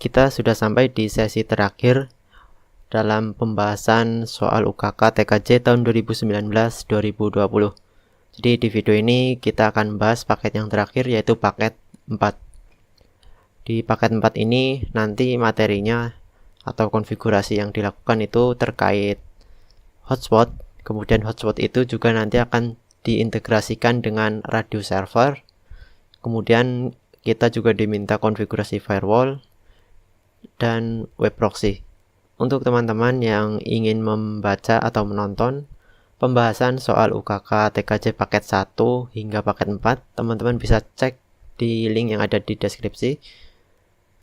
kita sudah sampai di sesi terakhir dalam pembahasan soal UKK TKJ tahun 2019-2020. Jadi di video ini kita akan bahas paket yang terakhir, yaitu paket 4. Di paket 4 ini nanti materinya atau konfigurasi yang dilakukan itu terkait hotspot. Kemudian hotspot itu juga nanti akan diintegrasikan dengan radio server. Kemudian kita juga diminta konfigurasi firewall dan web proxy. Untuk teman-teman yang ingin membaca atau menonton pembahasan soal UKK TKJ paket 1 hingga paket 4, teman-teman bisa cek di link yang ada di deskripsi.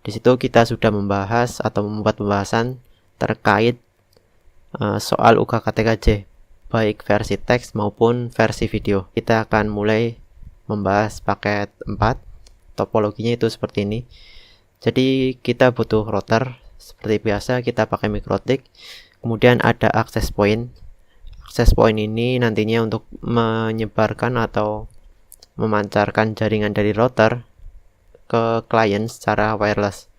Di situ kita sudah membahas atau membuat pembahasan terkait soal UKK TKJ, baik versi teks maupun versi video. Kita akan mulai membahas paket 4. Topologinya itu seperti ini. Jadi kita butuh router. Seperti biasa kita pakai MikroTik. Kemudian ada access point. Access point ini nantinya untuk menyebarkan atau memancarkan jaringan dari router ke klien secara wireless.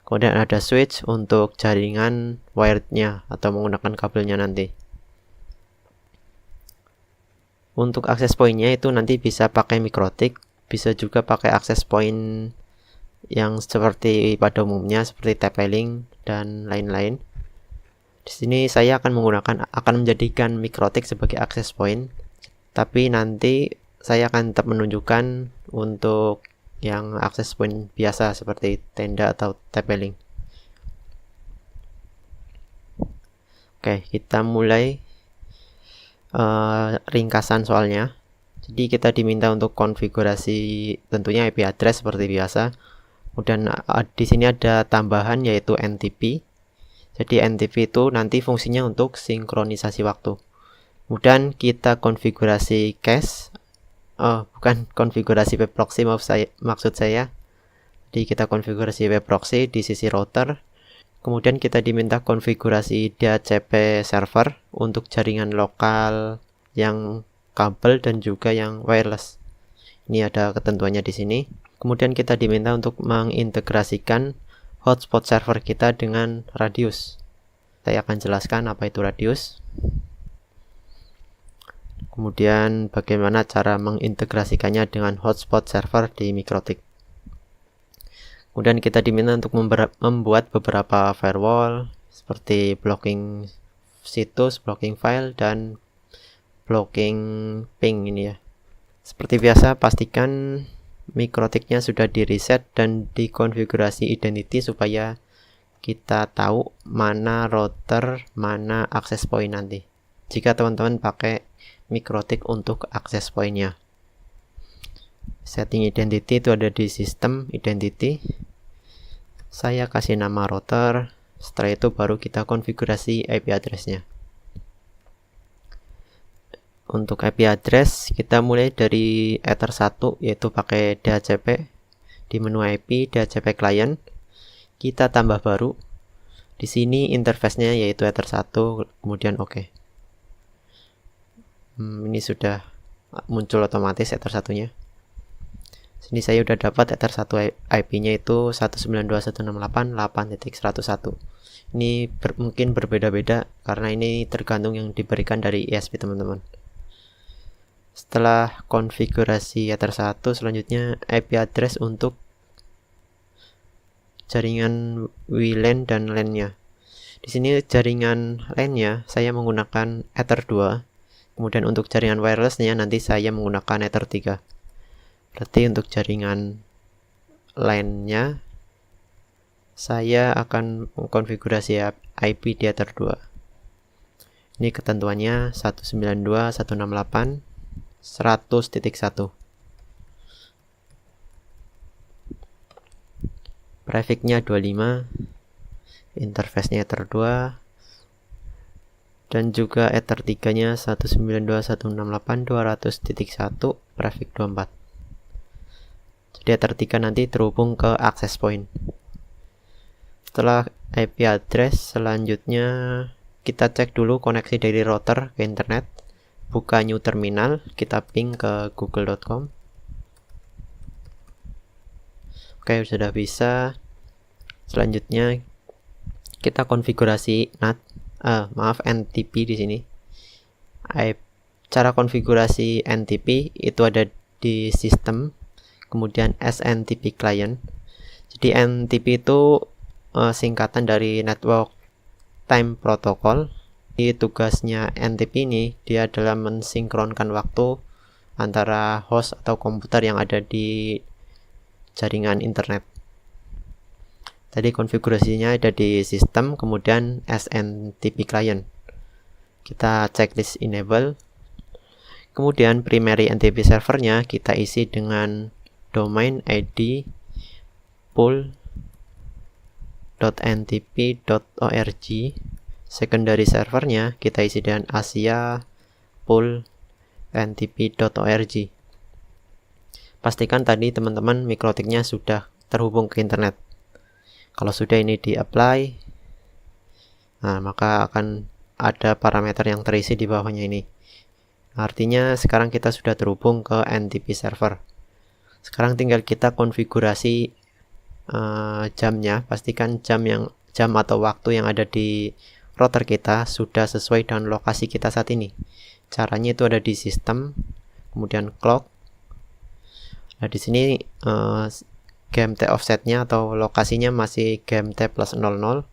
Kemudian ada switch untuk jaringan wirednya atau menggunakan kabelnya nanti. Untuk access point-nya itu nanti bisa pakai MikroTik, bisa juga pakai access point yang seperti pada umumnya seperti TP-Link dan lain-lain. Di sini saya akan menjadikan MikroTik sebagai access point, tapi nanti saya akan tetap menunjukkan untuk yang access point biasa seperti tenda atau TP-Link. Oke, kita mulai ringkasan soalnya. Jadi kita diminta untuk konfigurasi tentunya IP address seperti biasa. Kemudian di sini ada tambahan yaitu NTP. Jadi NTP itu nanti fungsinya untuk sinkronisasi waktu. Kemudian kita konfigurasi cache. Bukan konfigurasi web proxy, maksud saya. Jadi kita konfigurasi web proxy di sisi router. Kemudian kita diminta konfigurasi DHCP server untuk jaringan lokal yang kabel dan juga yang wireless. Ini ada ketentuannya di sini. Kemudian kita diminta untuk mengintegrasikan hotspot server kita dengan radius. Saya akan jelaskan apa itu radius. Kemudian bagaimana cara mengintegrasikannya dengan hotspot server di MikroTik. Kemudian kita diminta untuk membuat beberapa firewall seperti blocking situs, blocking file, dan blocking ping ini ya. Seperti biasa, pastikan MikroTik-nya sudah di reset dan dikonfigurasi identity supaya kita tahu mana router, mana access point nanti. Jika teman-teman pakai MikroTik untuk access point-nya. Setting identity itu ada di sistem identity. Saya kasih nama router. Setelah itu baru kita konfigurasi IP address-nya. Untuk IP address kita mulai dari Ether 1 yaitu pakai DHCP. Di menu IP DHCP client kita tambah baru. Di sini interface-nya yaitu Ether 1, kemudian OK. Ini sudah muncul otomatis Ether 1-nya. Sini saya udah dapat Ether 1 IP-nya itu 192.168.8.101. Ini mungkin berbeda-beda karena ini tergantung yang diberikan dari ISP teman-teman. Setelah konfigurasi Ether 1, selanjutnya IP address untuk jaringan WLAN dan LAN-nya. Di sini jaringan LAN-nya saya menggunakan Ether 2. Kemudian untuk jaringan wireless-nya nanti saya menggunakan Ether 3. Berarti untuk jaringan LAN-nya saya akan mengkonfigurasi IP di Ether 2. Ini ketentuannya 192.168.100.1. Prefix-nya 25, interface-nya Ether 2, dan juga Ether 3-nya 192.168.200.1, prefix 24. Jadi Ether 3 nanti terhubung ke access point. Setelah IP address, selanjutnya kita cek dulu koneksi dari router ke internet. Buka new terminal, kita ping ke google.com. Oke, sudah bisa. Selanjutnya kita konfigurasi NTP di sini. Cara konfigurasi NTP itu ada di sistem, kemudian SNTP client. Jadi NTP itu singkatan dari Network Time Protocol. Di tugasnya NTP ini dia adalah mensinkronkan waktu antara host atau komputer yang ada di jaringan internet. Tadi konfigurasinya ada di sistem, kemudian SNTP client. Kita checklist enable. Kemudian primary NTP servernya kita isi dengan domain ID pool.ntp.org. Secondary servernya kita isi dengan Asia pool.ntp.org. Pastikan tadi teman-teman mikrotiknya sudah terhubung ke internet. Kalau sudah ini di apply, maka akan ada parameter yang terisi di bawahnya ini. Artinya sekarang kita sudah terhubung ke NTP server. Sekarang tinggal kita konfigurasi jamnya. Pastikan jam atau waktu yang ada di router kita sudah sesuai dengan lokasi kita saat ini. Caranya itu ada di sistem, kemudian clock. Nah, di sini GMT offsetnya atau lokasinya masih GMT plus 00.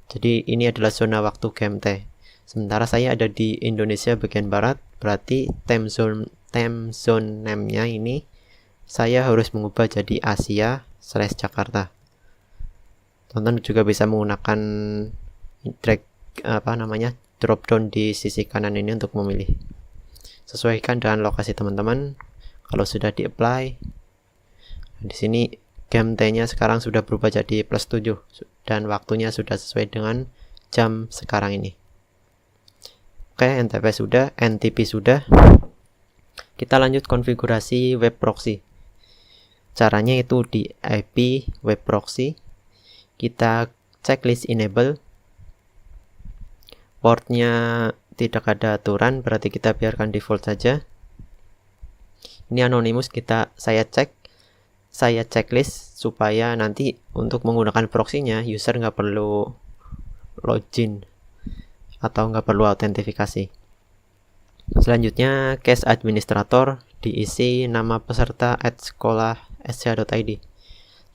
Jadi ini adalah zona waktu GMT. Sementara saya ada di Indonesia bagian barat, berarti time zone name-nya ini saya harus mengubah jadi Asia/Jakarta. Teman-teman juga bisa menggunakan drop down di sisi kanan ini untuk memilih. Sesuaikan dengan lokasi teman-teman. Kalau sudah di apply, di sini GMT-nya sekarang sudah berubah jadi plus 7 dan waktunya sudah sesuai dengan jam sekarang ini. Oke, NTP sudah. Kita lanjut konfigurasi web proxy. Caranya itu di IP web proxy. Kita checklist enable. Portnya tidak ada aturan, berarti kita biarkan default saja. Ini anonymous, saya checklist supaya nanti untuk menggunakan proxy-nya user nggak perlu login atau nggak perlu autentifikasi. Selanjutnya case administrator diisi nama peserta @sekolah.sch.id.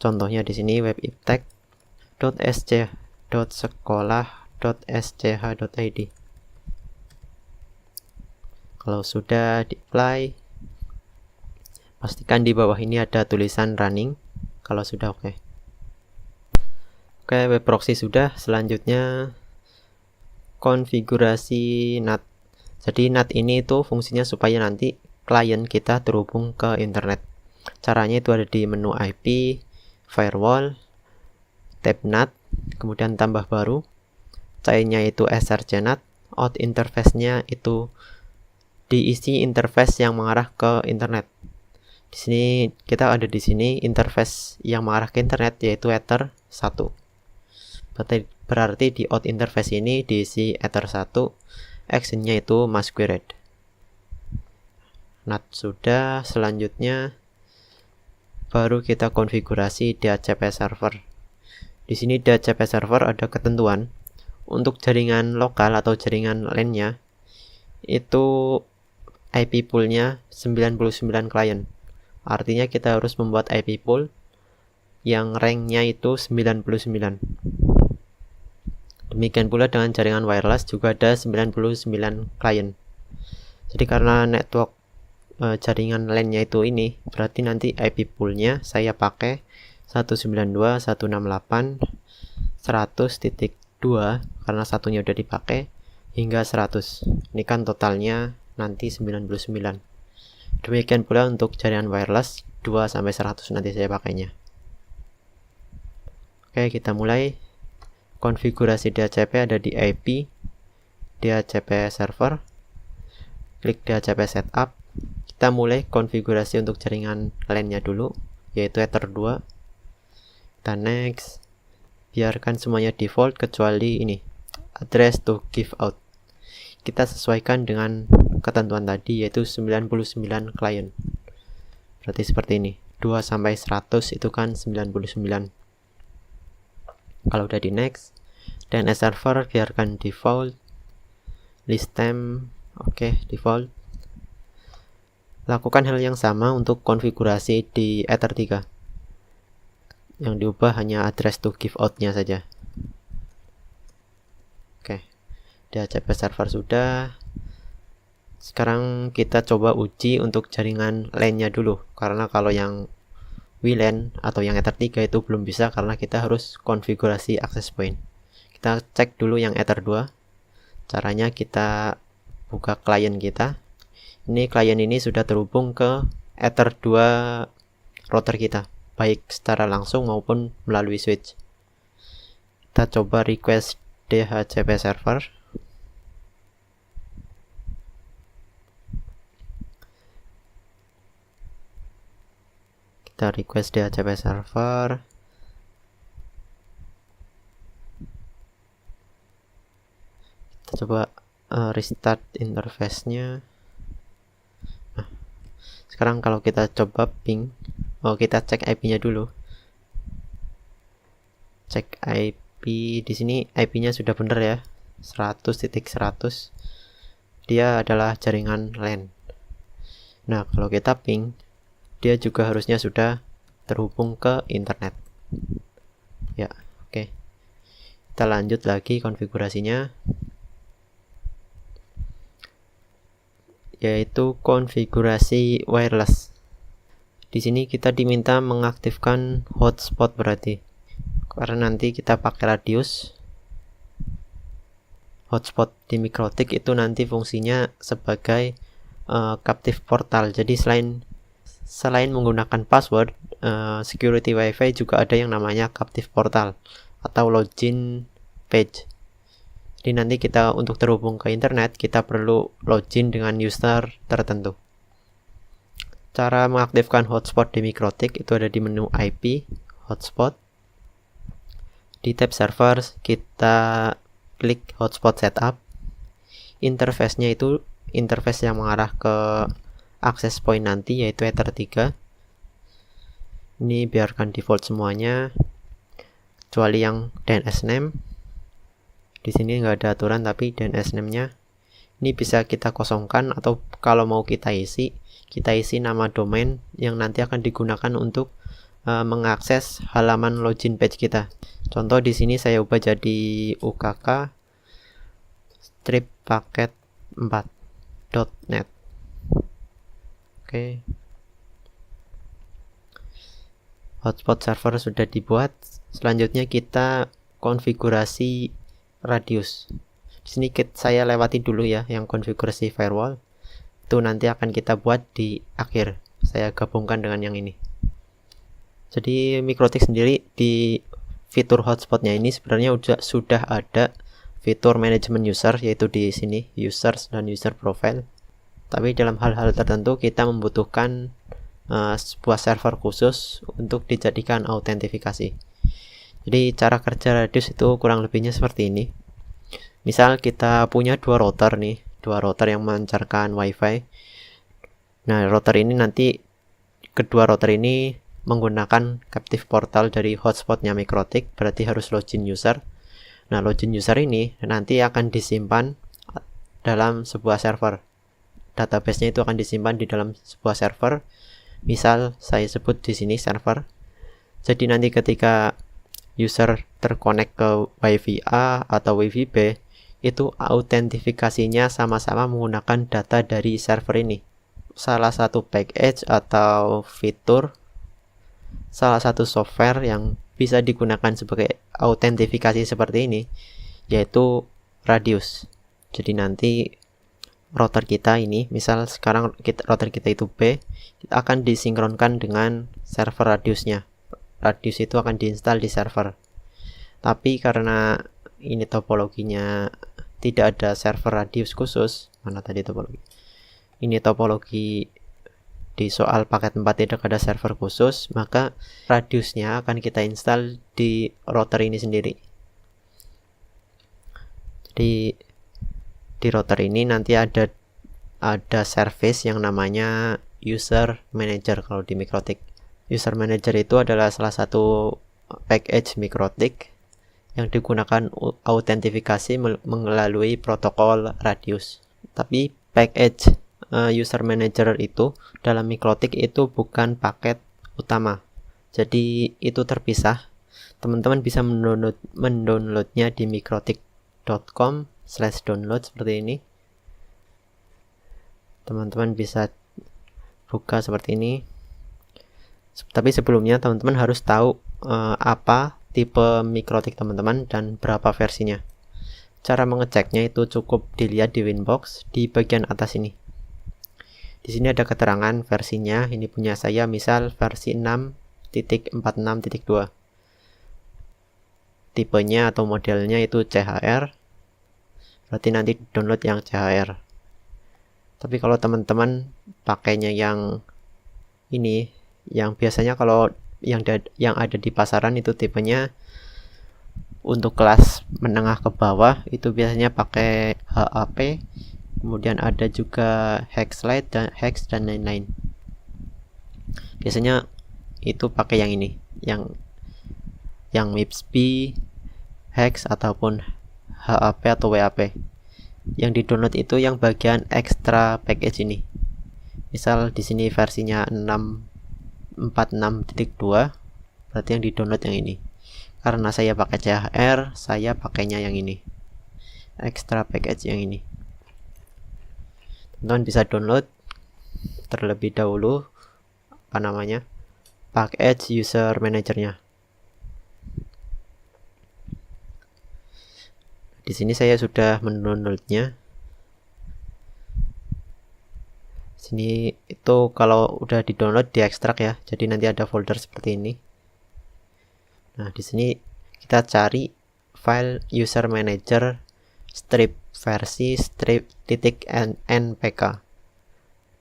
Contohnya di sini webiptek.sc.sekolah.sch.id. Kalau sudah di-apply, pastikan di bawah ini ada tulisan running. Kalau sudah oke, web proxy sudah. Selanjutnya konfigurasi NAT. Jadi NAT ini itu fungsinya supaya nanti klien kita terhubung ke internet. Caranya itu ada di menu IP, firewall, tab NAT, kemudian tambah baru. Cairnya itu srcNAT, out interface-nya itu diisi interface yang mengarah ke internet. Di sini kita ada di sini interface yang mengarah ke internet yaitu Ether 1. Berarti di out interface ini diisi Ether 1, actionnya itu masquerade. NAT sudah. Selanjutnya baru kita konfigurasi DHCP server. Di sini DHCP server ada ketentuan untuk jaringan lokal atau jaringan LAN-nya itu IP pool-nya 99 klien. Artinya kita harus membuat IP pool yang rank-nya itu 99. Demikian pula dengan jaringan wireless juga ada 99 klien. Jadi karena network jaringan LAN-nya itu ini, berarti nanti IP pool-nya saya pakai 192.168.100.2 karena satunya udah dipakai hingga 100. Ini kan totalnya nanti 99. Demikian pula untuk jaringan wireless 2 sampai 100 nanti saya pakainya. Oke, kita mulai. Konfigurasi DHCP ada di IP, DHCP server. Klik DHCP setup. Kita mulai konfigurasi untuk jaringan LAN-nya dulu, yaitu Ether 2. Kita next. Biarkan semuanya default kecuali ini, address to give out. Kita sesuaikan dengan ketentuan tadi yaitu 99 klien. Berarti seperti ini. 2 sampai 100 itu kan 99. Kalau udah di next, DNS server biarkan default, list time oke, default. Lakukan hal yang sama untuk konfigurasi di Ether 3. Yang diubah hanya address to give out-nya saja. Oke, DHCP server sudah. Sekarang kita coba uji untuk jaringan LAN-nya dulu, karena kalau yang WLAN atau yang Ether 3 itu belum bisa karena kita harus konfigurasi access point. Kita cek dulu yang Ether 2. Caranya kita buka klien kita. Ini klien ini sudah terhubung ke Ether 2 router kita, baik secara langsung maupun melalui switch. Kita coba request DHCP server. Kita request DHCP server. Kita coba restart interface-nya. Nah, sekarang kalau kita coba ping, kita cek IP-nya dulu. Cek IP di sini, IP-nya sudah benar ya, 100.100. Dia adalah jaringan LAN. Nah, kalau kita ping, dia juga harusnya sudah terhubung ke internet. Ya, oke. Kita lanjut lagi konfigurasinya, yaitu konfigurasi wireless. Di sini kita diminta mengaktifkan hotspot berarti, karena nanti kita pakai radius. Hotspot di Mikrotik itu nanti fungsinya sebagai captive portal. Jadi selain menggunakan password, security wifi juga ada yang namanya captive portal atau login page. Jadi nanti kita untuk terhubung ke internet, kita perlu login dengan user tertentu. Cara mengaktifkan hotspot di Mikrotik itu ada di menu IP, hotspot. Di tab server, kita klik hotspot setup. Interface-nya itu interface yang mengarah ke access point nanti, yaitu Ether 3. Ini biarkan default semuanya, kecuali yang DNS name. Di sini nggak ada aturan, tapi DNS name-nya ini bisa kita kosongkan, atau kalau mau kita isi nama domain yang nanti akan digunakan untuk mengakses halaman login page kita. Contoh di sini saya ubah jadi ukk strip paket 4.net. Oke. Hotspot server sudah dibuat. Selanjutnya kita konfigurasi radius. Di sini saya lewati dulu ya yang konfigurasi firewall. Itu nanti akan kita buat di akhir. Saya gabungkan dengan yang ini. Jadi Mikrotik sendiri di fitur hotspotnya ini sebenarnya sudah ada fitur manajemen user, yaitu di sini users dan user profile. Tapi dalam hal-hal tertentu kita membutuhkan sebuah server khusus untuk dijadikan autentifikasi. Jadi cara kerja radius itu kurang lebihnya seperti ini. Misal kita punya dua router yang memancarkan wifi. Nah, kedua router ini menggunakan captive portal dari hotspotnya Mikrotik, berarti harus login user. Nah, login user ini nanti akan disimpan dalam sebuah server. Database-nya itu akan disimpan di dalam sebuah server. Misal saya sebut di sini server. Jadi nanti ketika user terkonek ke WiFi A atau WiFi B, itu autentifikasinya sama-sama menggunakan data dari server ini. Salah satu package atau fitur, salah satu software yang bisa digunakan sebagai autentifikasi seperti ini, yaitu radius. Jadi nanti router kita ini, misal sekarang router kita itu B, kita akan disinkronkan dengan server radiusnya. Radius itu akan diinstal di server. Tapi karena ini topologinya tidak ada server radius khusus, mana tadi topologi? Ini topologi di soal paket 4 tidak ada server khusus, maka radiusnya akan kita install di router ini sendiri. Jadi di router ini nanti ada service yang namanya user manager kalau di Mikrotik. User manager itu adalah salah satu package Mikrotik yang digunakan autentifikasi melalui protokol Radius. Tapi package user manager itu dalam Mikrotik itu bukan paket utama, jadi itu terpisah. Teman-teman bisa mendownloadnya di mikrotik.com/download seperti ini. Teman-teman bisa buka seperti ini. Tapi sebelumnya teman-teman harus tahu apa tipe Mikrotik teman-teman dan berapa versinya. Cara mengeceknya itu cukup dilihat di Winbox di bagian atas ini. Di sini ada keterangan versinya. Ini punya saya misal versi 6.46.2. Tipenya atau modelnya itu CHR. Berarti nanti download yang CHR. Tapi kalau teman-teman pakainya yang ini, yang biasanya kalau yang ada di pasaran itu tipenya untuk kelas menengah ke bawah itu biasanya pakai HAP, kemudian ada juga Hexlite dan Hex dan lain-lain. Biasanya itu pakai yang ini, yang MIPS B, Hex ataupun HAP atau WAP. Yang di-download itu yang bagian extra package ini. Misal di sini versinya 6.46.2, berarti yang di-download yang ini. Karena saya pakai CHR, saya pakainya yang ini. Extra package yang ini. Teman-teman bisa download terlebih dahulu package user manajernya. Di sini saya sudah mendownloadnya. Sini itu kalau udah di-download diekstrak ya. Jadi nanti ada folder seperti ini. Nah, di sini kita cari file user manager strip versi strip.npk.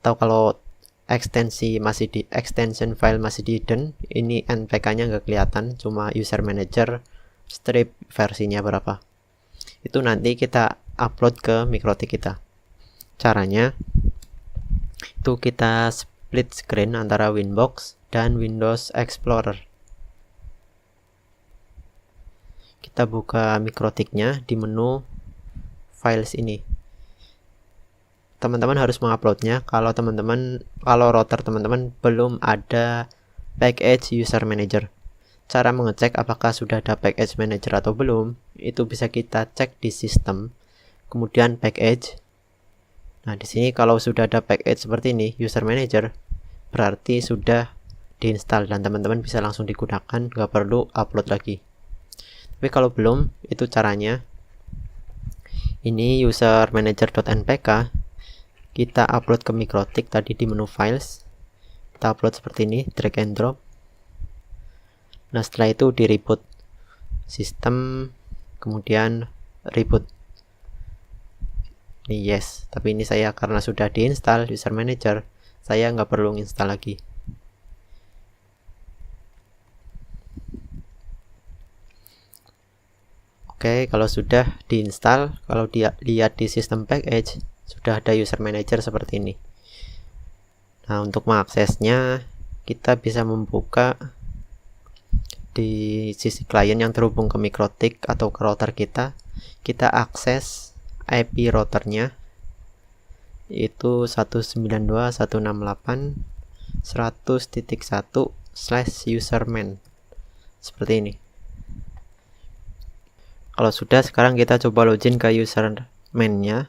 Atau kalau extension file masih di hidden, ini npk-nya nggak kelihatan, cuma user manager strip versinya berapa. Itu nanti kita upload ke Mikrotik kita. Caranya itu kita split screen antara Winbox dan Windows Explorer. Kita buka Mikrotiknya di menu files ini. Teman-teman harus menguploadnya kalau router teman-teman belum ada package user manager. Cara mengecek apakah sudah ada package manager atau belum, itu bisa kita cek di sistem, kemudian package. Nah, di sini kalau sudah ada package seperti ini, user manager, berarti sudah diinstal dan teman-teman bisa langsung digunakan, nggak perlu upload lagi. Tapi kalau belum, itu caranya. Ini user manager.npk, kita upload ke Mikrotik tadi di menu files. Kita upload seperti ini, drag and drop. Nah, setelah itu di reboot sistem, kemudian reboot. Ini yes, tapi ini saya karena sudah diinstal user manager, saya nggak perlu install lagi. Oke, kalau sudah diinstal, kalau dia lihat di sistem package, sudah ada user manager seperti ini. Nah, untuk mengaksesnya, kita bisa membuka di sisi klien yang terhubung ke Mikrotik atau ke router kita. Kita akses IP routernya, itu 192.168.100.1/userman seperti ini. Kalau sudah, sekarang kita coba login ke userman-nya.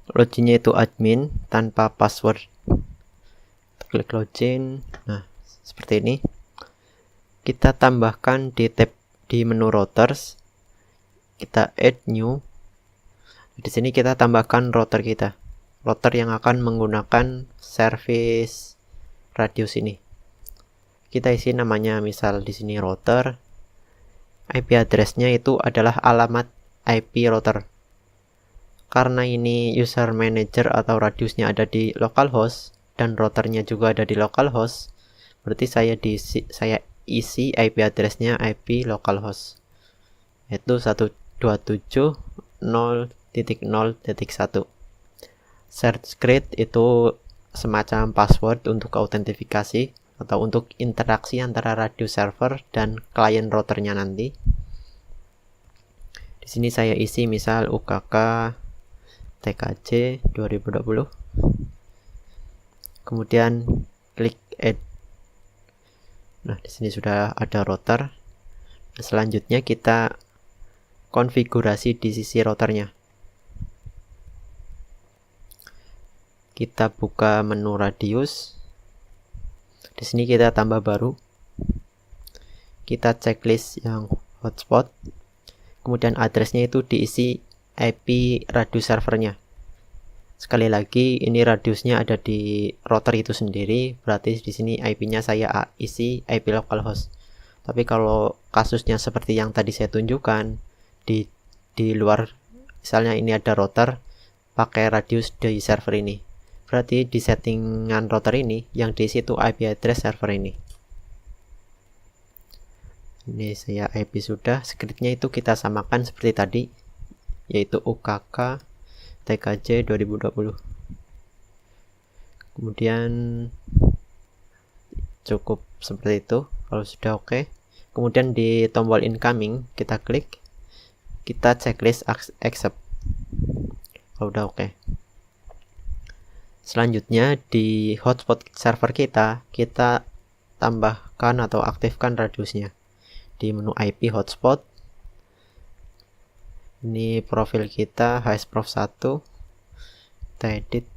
Loginnya itu admin tanpa password. Klik login. Nah, seperti ini. Kita tambahkan di tab di menu routers. Kita add new. Di sini kita tambahkan router kita. Router yang akan menggunakan service Radius ini. Kita isi namanya, misal di sini router. IP address-nya itu adalah alamat IP router. Karena ini user manager atau Radiusnya ada di localhost dan routernya juga ada di localhost, berarti saya isi IP address-nya IP localhost, yaitu 127.0.0.1. Share script itu semacam password untuk autentifikasi atau untuk interaksi antara Radius server dan klien routernya nanti. Di sini saya isi misal UKK TKJ 2020. Kemudian klik add. Nah, di sini sudah ada router. Selanjutnya kita konfigurasi di sisi routernya. Kita buka menu radius. Di sini kita tambah baru. Kita checklist yang hotspot. Kemudian addressnya itu diisi IP radius servernya. Sekali lagi, ini radiusnya ada di router itu sendiri, berarti di sini IP-nya saya isi IP localhost. Tapi kalau kasusnya seperti yang tadi saya tunjukkan, di luar, misalnya ini ada router pakai radius di server ini, berarti di settingan router ini yang diisi itu IP address server ini. Ini saya IP sudah, scriptnya itu kita samakan seperti tadi, yaitu UKK TKJ 2020. Kemudian cukup seperti itu. Kalau sudah oke, kemudian di tombol incoming kita klik, kita checklist accept. Kalau udah oke. Selanjutnya di hotspot server kita tambahkan atau aktifkan radiusnya. Di menu IP hotspot, ini profil kita hsprof 1, kita edit.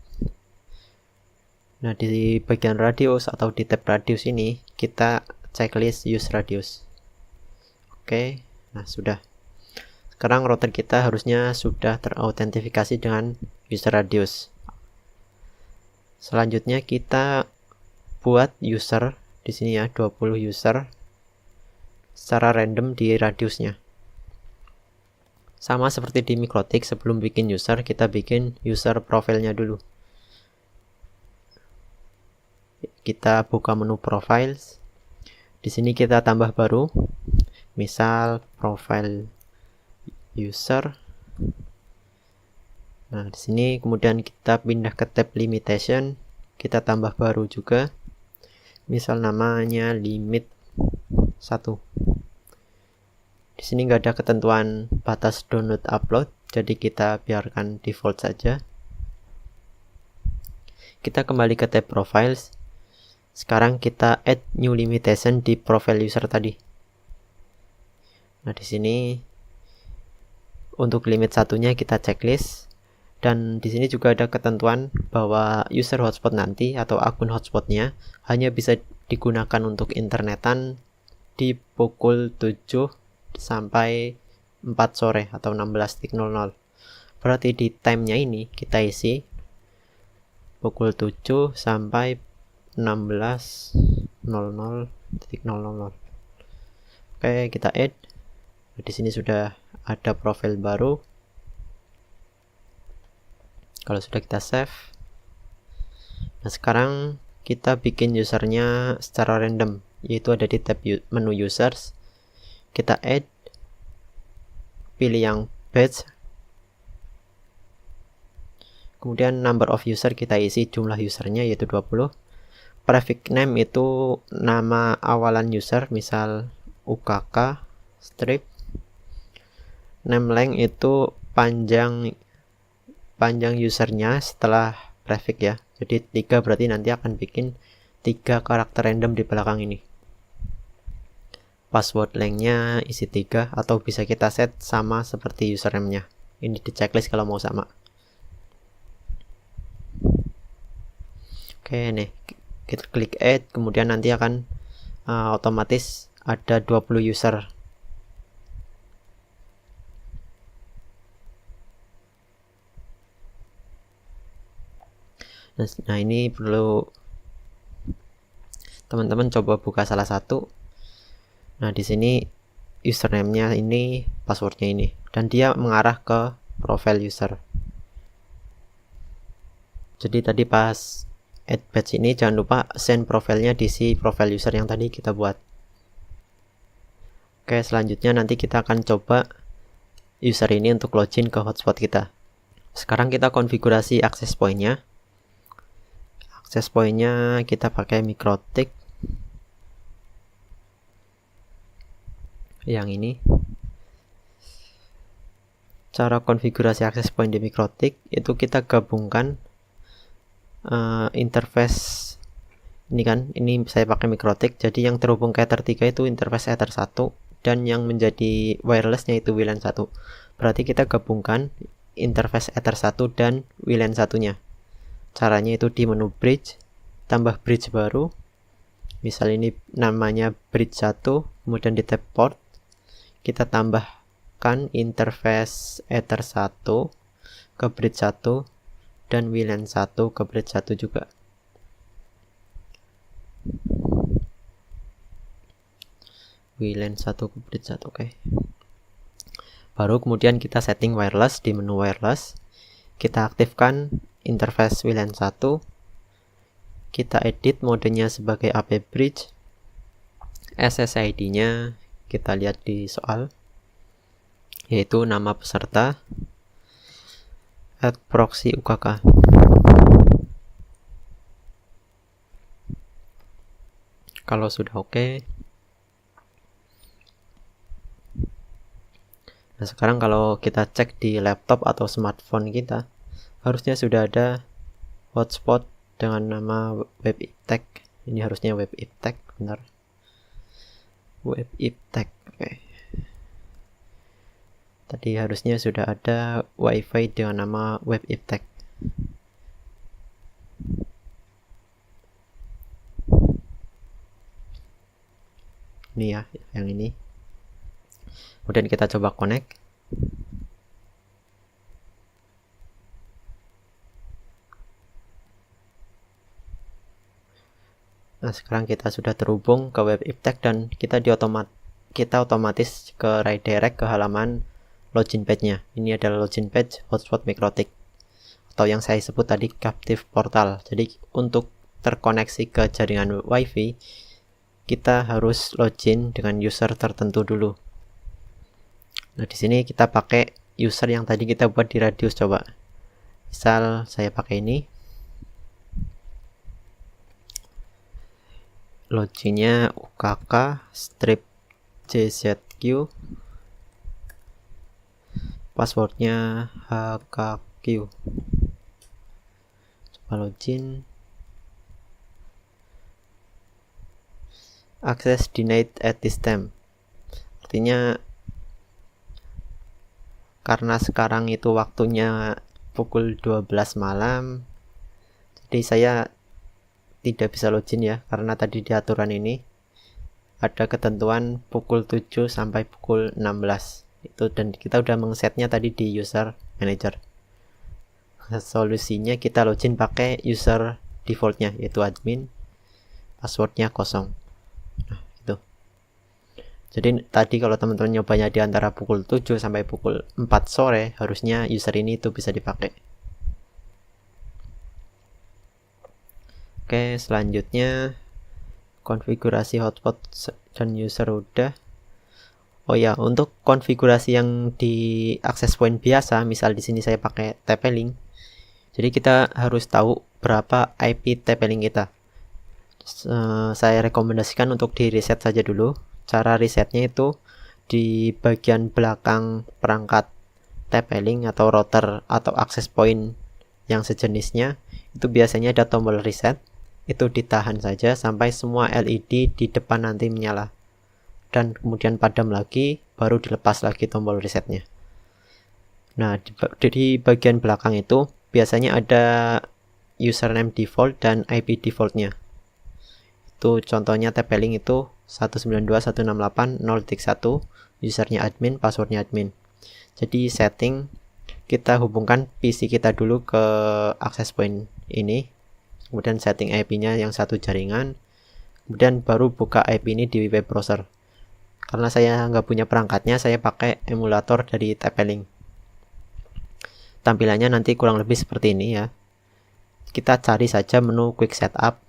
Nah, di bagian radius atau di tab radius ini kita checklist use radius. Oke, nah sudah. Sekarang router kita harusnya sudah terautentifikasi dengan user radius. Selanjutnya kita buat user di sini ya, 20 user secara random di radiusnya. Sama seperti di MikroTik, sebelum bikin user kita bikin user profilnya dulu. Kita buka menu profiles. Di sini kita tambah baru, misal profile user. Nah, di sini kemudian kita pindah ke tab limitation, kita tambah baru juga. Misal namanya limit 1. Di sini nggak ada ketentuan batas download upload, jadi kita biarkan default saja. Kita kembali ke tab profiles. Sekarang kita add new limitation di profile user tadi. Nah, di sini untuk limit satunya kita checklist, dan di sini juga ada ketentuan bahwa user hotspot nanti atau akun hotspotnya hanya bisa digunakan untuk internetan di pukul 7 sampai 4 sore atau 16.00. Berarti di time-nya ini kita isi pukul 7 sampai 16.00. Oke, kita add. Di sini sudah ada profil baru. Kalau sudah kita save. Nah, sekarang kita bikin usernya secara random, yaitu ada di tab menu users. Kita add, pilih yang batch, kemudian number of user kita isi jumlah usernya yaitu 20. Prefix name itu nama awalan user, misal UKK strip. Name length itu panjang usernya setelah prefix ya, jadi 3, berarti nanti akan bikin 3 karakter random di belakang ini. Password length-nya isi 3, atau bisa kita set sama seperti username-nya. Ini di checklist kalau mau sama. Oke, nih kita klik add, kemudian nanti akan otomatis ada 20 user. Nah, ini perlu teman-teman coba buka salah satu. Nah, di sini username-nya ini, passwordnya ini, dan dia mengarah ke profile user. Jadi tadi pas add batch ini jangan lupa send profilnya di si profile user yang tadi kita buat. Oke, selanjutnya nanti kita akan coba user ini untuk login ke hotspot kita. Sekarang kita konfigurasi access point-nya. Access point-nya kita pakai MikroTik yang ini. cara konfigurasi access point di MikroTik itu kita gabungkan interface ini kan, ini saya pakai MikroTik, jadi yang terhubung ke Ether 3 itu interface Ether 1 dan yang menjadi wirelessnya itu WLAN 1. Berarti kita gabungkan interface Ether 1 dan WLAN 1-nya. Caranya itu di menu bridge, tambah bridge baru. Misal ini namanya bridge 1, kemudian di tab port kita tambahkan interface Ether 1 ke bridge 1 dan WLAN 1 ke bridge 1 juga. WLAN 1 ke bridge 1, oke. Baru kemudian kita setting wireless di menu wireless. Kita aktifkan interface WLAN 1. Kita edit modenya sebagai AP bridge. SSID-nya kita lihat di soal, yaitu nama peserta @proxy UKK. Kalau sudah oke. Nah, sekarang kalau kita cek di laptop atau smartphone kita, harusnya sudah ada hotspot dengan nama WebIPTech. Ini harusnya WebIPTech, benar. WebIPTech, oke. Tadi harusnya sudah ada WiFi dengan nama WebIPTech. Ini ya, yang ini. Kemudian kita coba connect. Nah, sekarang kita sudah terhubung ke WebIPTech dan kita otomatis ke redirect ke halaman login page-nya. Ini adalah login page hotspot MikroTik, atau yang saya sebut tadi captive portal. Jadi untuk terkoneksi ke jaringan WiFi, kita harus login dengan user tertentu dulu. Nah, di sini kita pakai user yang tadi kita buat di Radius, coba. Misal saya pakai ini. Loginnya UKK strip JZQ, passwordnya HKQ. Coba login. Access denied at this time. Artinya karena sekarang itu waktunya pukul 12 malam, jadi saya tidak bisa login ya, karena tadi di aturan ini ada ketentuan pukul 7 sampai pukul 16 itu, dan kita udah mengsetnya tadi di user manager. Solusinya kita login pakai user defaultnya, yaitu admin, passwordnya 0. Nah, itu. Jadi tadi kalau teman-teman nyobanya di antara pukul 7 sampai pukul 4 sore, harusnya user ini itu bisa dipakai. Oke, selanjutnya konfigurasi hotspot dan user udah. Oh ya, untuk konfigurasi yang di access point biasa, misal di sini saya pakai TP-Link. Jadi kita harus tahu berapa IP TP-Link kita. Saya rekomendasikan untuk di reset saja dulu. Cara resetnya itu di bagian belakang perangkat TP-Link atau router atau access point yang sejenisnya, itu biasanya ada tombol reset. Itu ditahan saja sampai semua LED di depan nanti menyala, dan kemudian padam lagi, baru dilepas lagi tombol resetnya. Nah, di bagian belakang itu biasanya ada username default dan IP defaultnya. Itu contohnya TP-Link itu 192.168.0.1, usernya admin, passwordnya admin. Jadi setting, kita hubungkan PC kita dulu ke access point ini, kemudian setting IP-nya yang satu jaringan, kemudian baru buka IP ini di web browser. Karena saya nggak punya perangkatnya, saya pakai emulator dari TP-Link. Tampilannya nanti kurang lebih seperti ini ya. Kita cari saja menu quick setup,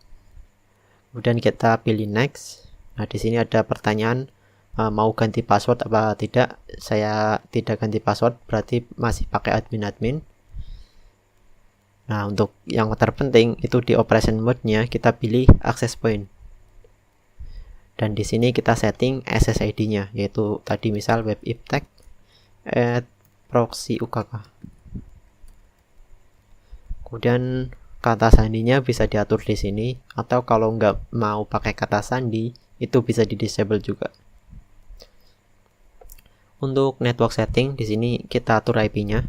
kemudian kita pilih next. Nah, di sini ada pertanyaan mau ganti password apa tidak. Saya tidak ganti password, berarti masih pakai admin. Nah, untuk yang terpenting itu di operation mode-nya kita pilih access point. Dan di sini kita setting SSID-nya, yaitu tadi misal WebIPTech proxy UKK. Kemudian kata sandinya bisa diatur di sini, atau kalau nggak mau pakai kata sandi itu bisa di disable juga. Untuk network setting di sini kita atur IP-nya.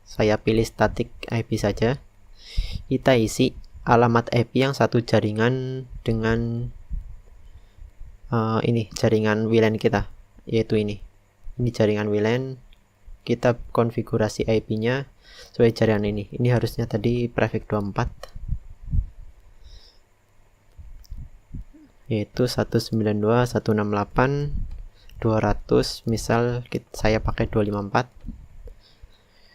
Saya pilih static IP saja. Kita isi alamat IP yang satu jaringan dengan ini jaringan WLAN kita, yaitu ini jaringan WLAN. Kita konfigurasi IP-nya sesuai jaringan ini. Ini harusnya tadi prefix 24, yaitu 192.168.200, misal saya pakai 254.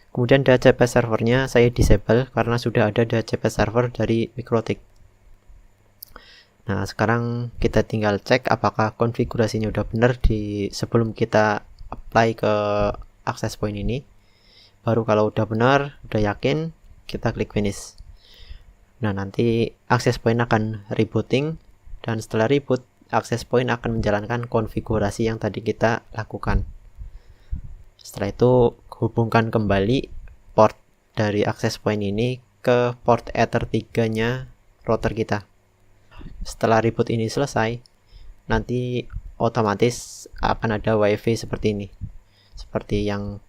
Kemudian DHCP servernya saya disable karena sudah ada DHCP server dari MikroTik. Nah, sekarang kita tinggal cek apakah konfigurasinya udah benar sebelum kita apply ke access point ini. Baru kalau udah benar, udah yakin, kita klik finish. Nah, nanti access point akan rebooting, dan setelah reboot, access point akan menjalankan konfigurasi yang tadi kita lakukan. Setelah itu hubungkan kembali port dari access point ini ke port Ether 3-nya router kita. Setelah reboot ini selesai, nanti otomatis akan ada WiFi seperti ini. Seperti yang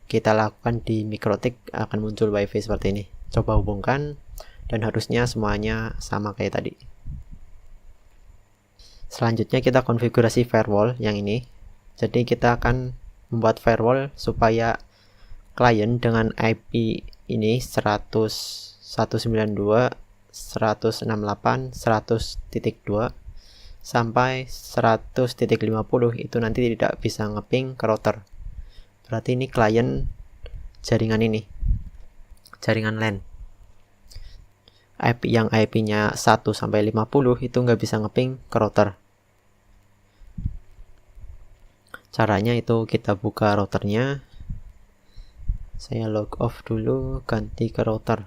kita lakukan di MikroTik, akan muncul WiFi seperti ini. Coba hubungkan dan harusnya semuanya sama kayak tadi. Selanjutnya kita konfigurasi firewall yang ini. Jadi kita akan membuat firewall supaya klien dengan IP ini 192.168.100.2 sampai 100.50 itu nanti tidak bisa ngeping ke router. Berarti ini klien jaringan ini, jaringan LAN. IP yang IP-nya 1 sampai 50 itu nggak bisa ngeping ke router. Caranya itu kita buka routernya. Saya log off dulu, ganti ke router.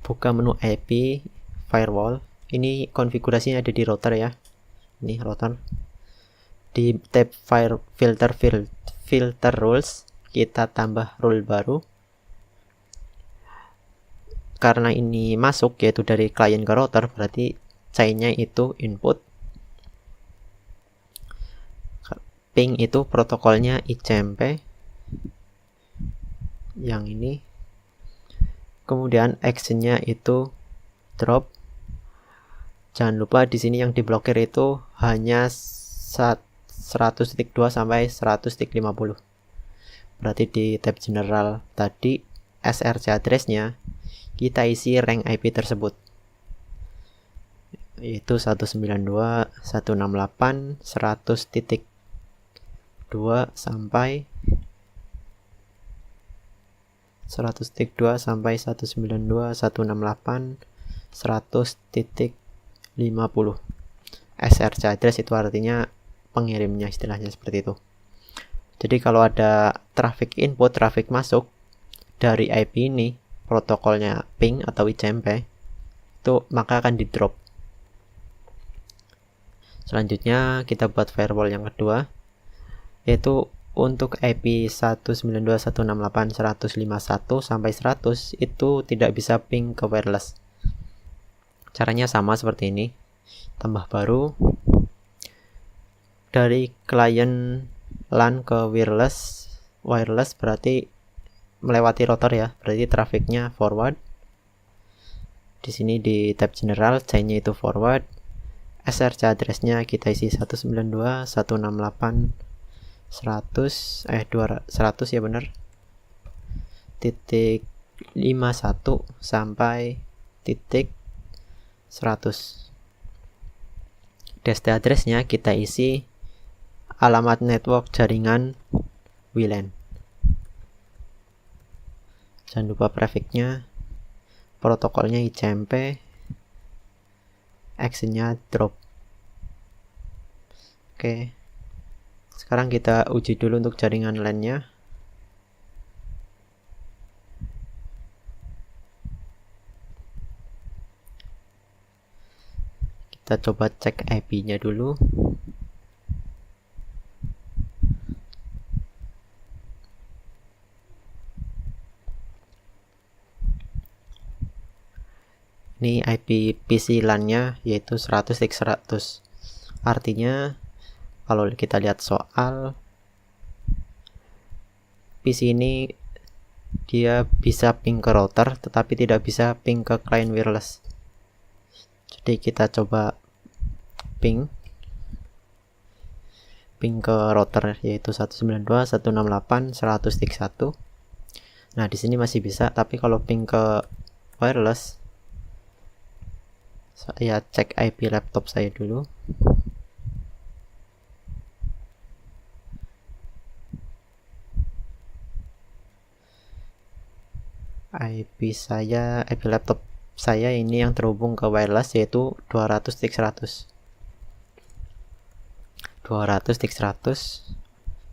Buka menu IP firewall. Ini konfigurasinya ada di router ya. Ini router. Di tab filter rules, kita tambah rule baru. Karena ini masuk yaitu dari klien ke router, berarti chainnya itu input. Ping itu protokolnya ICMP yang ini. Kemudian actionnya itu drop. Jangan lupa di sini yang diblokir itu hanya 100.2 sampai 100.50. Berarti di tab general tadi SRC address-nya kita isi rank IP tersebut, yaitu 192.168.100.2 sampai 100.2 sampai 192.168.100.50. SRC address itu artinya pengirimnya, istilahnya seperti itu. Jadi kalau ada traffic input, traffic masuk dari IP ini, protokolnya ping atau ICMP, itu maka akan di drop. Selanjutnya kita buat firewall yang kedua, yaitu untuk IP 192.168.100.51 sampai 100 itu tidak bisa ping ke wireless. Caranya sama seperti ini. Tambah baru, dari klien LAN ke wireless berarti melewati router ya, berarti trafficnya forward. Di sini di tab general chainnya itu forward. SRC address-nya kita isi 192.168.100 ya benar. .51 sampai .100. Dest address-nya kita isi alamat network jaringan WLAN. Jangan lupa prefix-nya, protokolnya ICMP, actionnya drop. Oke, sekarang kita uji dulu untuk jaringan LAN-nya. Kita coba cek IP-nya dulu. Ini IP PC LAN-nya yaitu 100x100. Artinya kalau kita lihat soal, PC ini dia bisa ping ke router tetapi tidak bisa ping ke client wireless. Jadi kita coba ping ke router yaitu 192.168.100x1. Nah, di sini masih bisa, tapi kalau ping ke wireless, saya cek IP laptop saya dulu. IP laptop saya ini yang terhubung ke wireless yaitu 200x100. 200x100,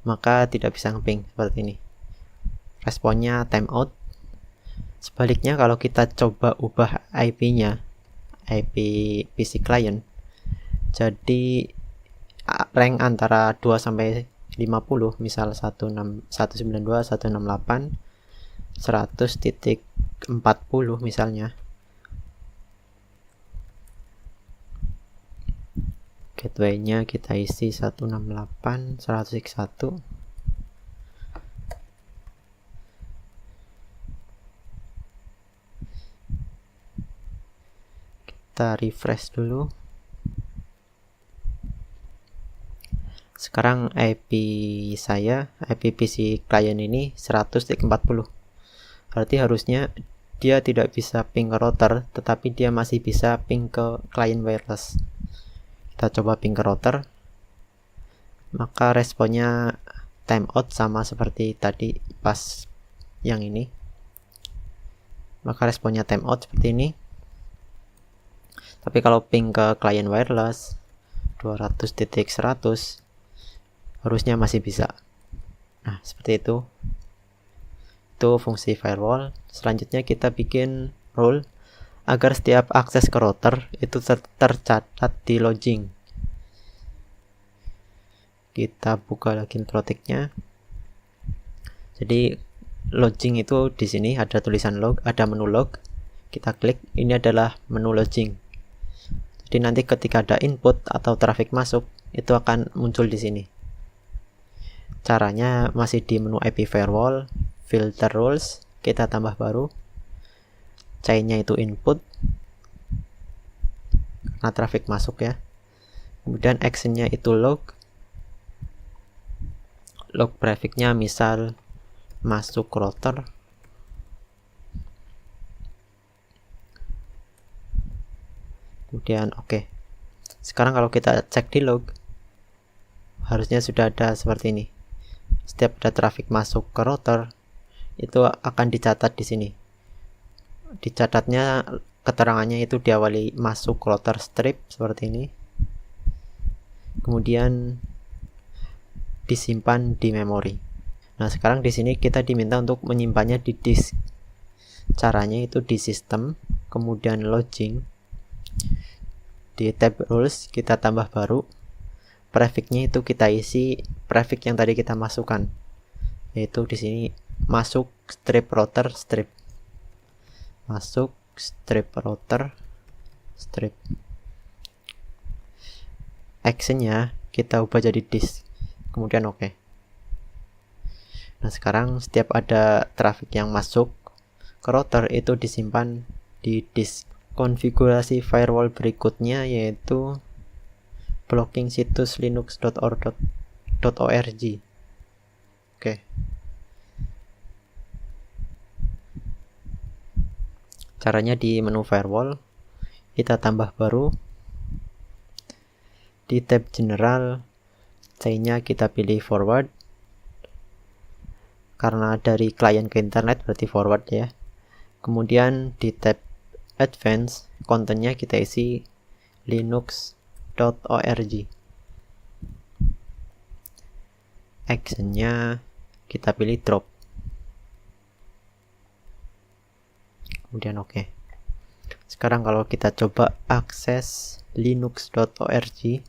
maka tidak bisa ngeping seperti ini. Responnya timeout. Sebaliknya kalau kita coba ubah IP-nya, IP PC client, jadi rank antara 2 sampai 50, misal 192.168 100.40 misalnya. Gateway-nya kita isi 168 100x1. Kita refresh dulu. Sekarang IP saya, IP PC client ini 100x40. Berarti harusnya dia tidak bisa ping ke router, tetapi dia masih bisa ping ke client wireless. Kita coba ping ke router, maka responnya timeout sama seperti tadi pas yang ini. Maka responnya timeout seperti ini. Tapi kalau ping ke client wireless 200.100 harusnya masih bisa. Nah, seperti itu. Itu fungsi firewall. Selanjutnya kita bikin rule agar setiap akses ke router itu tercatat di logging. Kita buka lagi protectnya. Jadi logging itu di sini ada tulisan log, ada menu log. Kita klik, ini adalah menu logging. Jadi nanti ketika ada input atau traffic masuk, itu akan muncul di sini. Caranya masih di menu IP firewall, filter rules, kita tambah baru. C-nya itu input karena traffic masuk ya. Kemudian action-nya itu log. Log prefix-nya misal masuk router. Kemudian oke. Sekarang kalau kita cek di log, harusnya sudah ada seperti ini. Setiap ada traffic masuk ke router, itu akan dicatat di sini. Dicatatnya keterangannya itu diawali masuk router strip seperti ini. Kemudian disimpan di memori. Nah, sekarang di sini kita diminta untuk menyimpannya di disk. Caranya itu di sistem, kemudian logging. Di tab rules kita tambah baru. Prefix-nya itu kita isi prefix yang tadi kita masukkan. Yaitu di sini masuk strip router strip. Masuk strip router strip. Action-nya kita ubah jadi disk. Kemudian oke. Nah, sekarang setiap ada traffic yang masuk ke router itu disimpan di disk. Konfigurasi firewall berikutnya yaitu blocking situs linux.org. Oke. Caranya di menu firewall kita tambah baru. Di tab general, C-nya kita pilih forward. Karena dari klien ke internet berarti forward ya. Kemudian di tab advance, kontennya kita isi linux.org. Actionnya kita pilih drop. Kemudian oke. Sekarang kalau kita coba akses linux.org,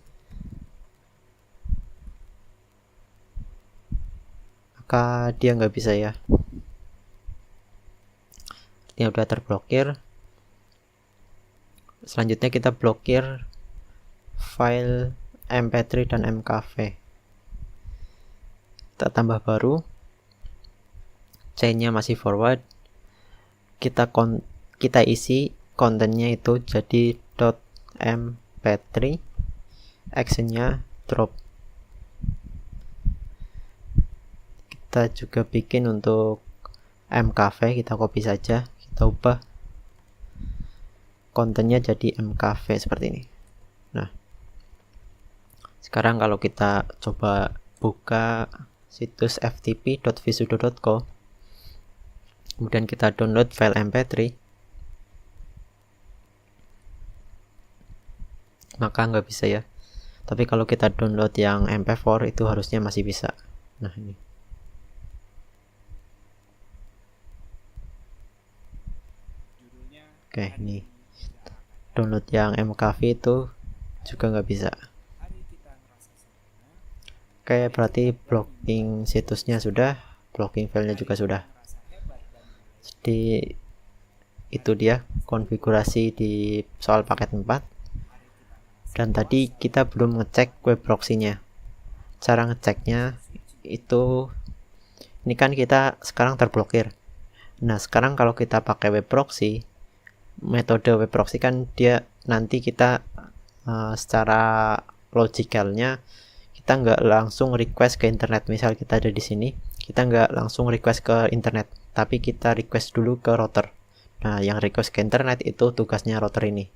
maka dia nggak bisa ya. Ini udah terblokir. Selanjutnya kita blokir file mp3 dan mkv. Kita tambah baru, chainnya masih forward, kita isi kontennya itu jadi .mp3, actionnya drop. Kita juga bikin untuk mkv, kita copy saja, kita ubah kontennya jadi mkv seperti ini. Nah, sekarang kalau kita coba buka situs ftp.visudo.co, kemudian kita download file mp3, maka nggak bisa ya. Tapi kalau kita download yang mp4 itu harusnya masih bisa. Nah, ini. Oke, ini download yang mkv itu juga nggak bisa. Oke, berarti blocking situsnya sudah, blocking filenya juga sudah. Jadi itu dia konfigurasi di soal paket 4. Dan tadi kita belum ngecek web proxy-nya. Cara ngeceknya itu, ini kan kita sekarang terblokir. Nah, sekarang kalau kita pakai web proxy, metode web proxy kan dia nanti kita secara logikalnya kita nggak langsung request ke internet. Misal kita ada di sini, kita nggak langsung request ke internet, tapi kita request dulu ke router. Nah, yang request ke internet itu tugasnya router ini.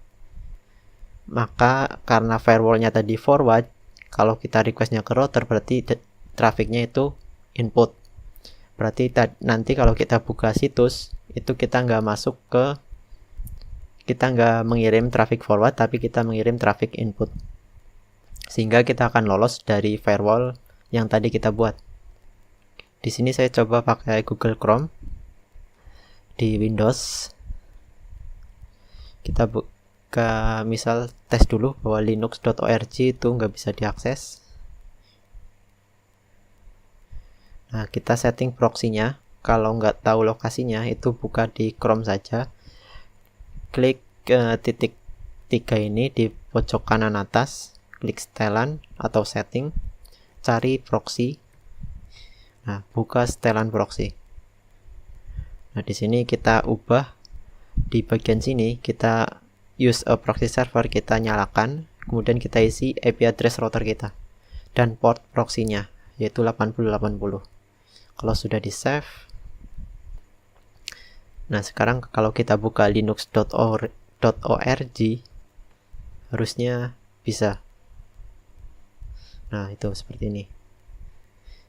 Maka karena firewallnya tadi forward, kalau kita requestnya ke router berarti trafficnya itu input. Berarti nanti kalau kita buka situs itu kita nggak mengirim traffic forward, tapi kita mengirim traffic input, sehingga kita akan lolos dari firewall yang tadi kita buat. Di sini saya coba pakai Google Chrome di Windows. Kita buka, misal tes dulu bahwa linux.org itu nggak bisa diakses. Nah, kita setting proxy-nya. Kalau nggak tahu lokasinya, itu buka di Chrome saja. Klik titik 3 ini di pojok kanan atas, klik setelan atau setting, cari proxy. Nah, buka setelan proxy. Nah, di sini kita ubah, di bagian sini kita use a proxy server, kita nyalakan, kemudian kita isi IP address router kita dan port proxy-nya yaitu 8080. Kalau sudah di save, nah sekarang kalau kita buka linux.org harusnya bisa. Nah, itu seperti ini.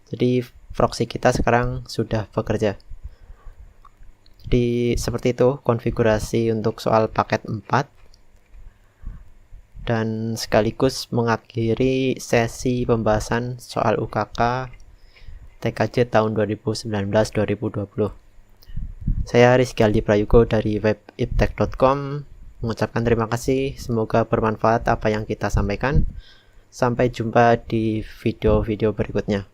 Jadi proxy kita sekarang sudah bekerja. Jadi seperti itu konfigurasi untuk soal paket 4, dan sekaligus mengakhiri sesi pembahasan soal UKK TKJ tahun 2019-2020. Saya Rizky Aldi Prayogo dari web iptek.com mengucapkan terima kasih. Semoga bermanfaat apa yang kita sampaikan. Sampai jumpa di video-video berikutnya.